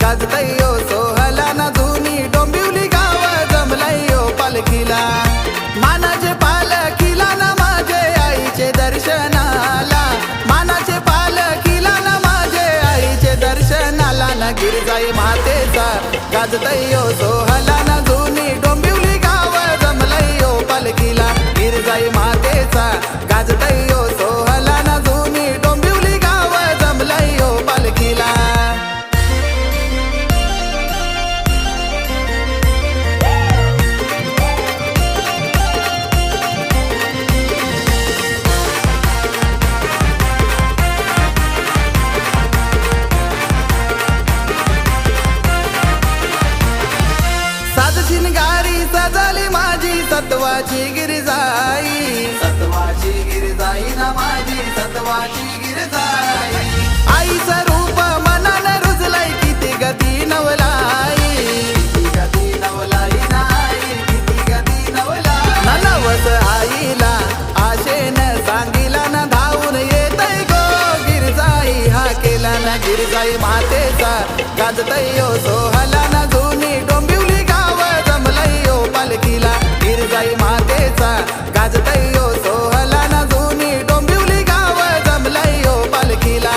गाजतयो सोहला ना जुनी डोंबिवली गाव जमलयो पालखीला मानाचे पालखीला ना माझे आईचे दर्शनाला मानाचे पालखीला ना माझे आईचे दर्शनाला ना गिरजाई मातेचा गाजतयो सोहला ना जुनी डोंबिवली गाव जमलयो पालखीला गिरजाई मातेचा गाजतयो सोहला ना जुनी डोंबिवली गाव जमलयो पालखीला शिनगारी सजली माझी सत्वाची गिरजाई सत्वाची गिरजाई ना माझी सत्वाची गिरजाई आईचं रूप मनाने रुजलय किती गती नवलाई किती गती नवलाई नाही किती गती नवलाई नवस आईला आशेनं सांगिला ना धावून येतय गो गिरजाई हा केला ना गिरजाई मातेचा गाजतयो सोहला ना जुनी डोंबिवली पालखीला गिरजाई मातेचा गाजतयो सोहला ना जुनी डोंबिवली गाव जमलयो पालखीला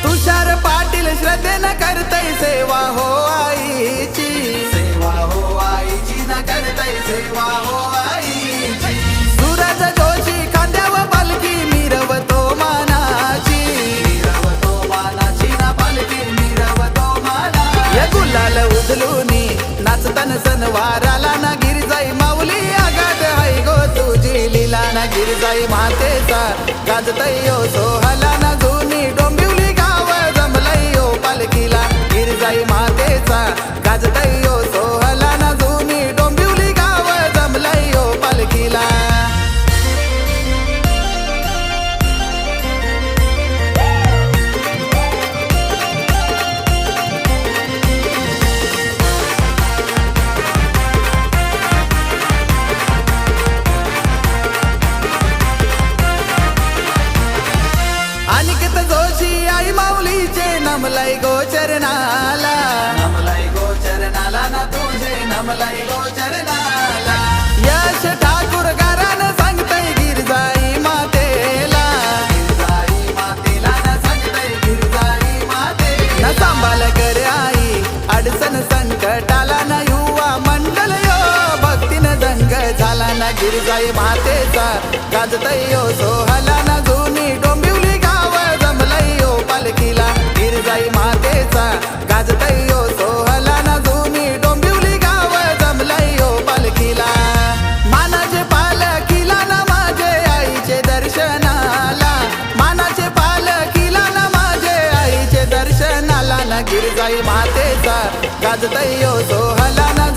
तुषार पाटील श्रद्धेनं करतय सेवा हो आईची सेवा हो आईची न करतय सेवा हो आईची सूरज जोशी खांद्यावर पालखी मिरवतो मानाची ना पालखी मिरवतो माना या गुलाल उधलूनी नाचतन सणवाराला ना गिरजाई माऊली आगात हाय गो तुझी लीला ना गिरजाई मातेचा गाजतयो सोहला ना जुनी डोंबिवली गाव जमलयो पालखीला गिरजाई मातेचा गाजतयो सोहला ना जुनी डोंबिवली गाव जमलयो पालखीला अनिकेत जोशी आई माऊलीचे नमलय गोचरनाला नमलय गोचरनाला ना तुझे नमलय गोचरनाला यश ठाकूर गारान सांगतय गिरजाई मातेला गिरजाई मातेला ना सांगतय गिरजाई माते ना सांभाळ कर आई अडचण संकटाला ना युवा मंडळ यो भक्तीनं दंग झाला ना गिरजाई मातेचा गाजतयो सोहला ना जुनी डोंबिवली गाव जमलयो पालखीला गिरजाई मातेचा गाजतयो सोहला ना जुनी डोंबिवली गाव जमलयो पालखीला मानाचे पालखीला ना माझे आईचे दर्शनाला मानाचे पालखीला ना माझे आईचे दर्शनाला ना गिरजाई मातेचा गाजतयो सोहला ना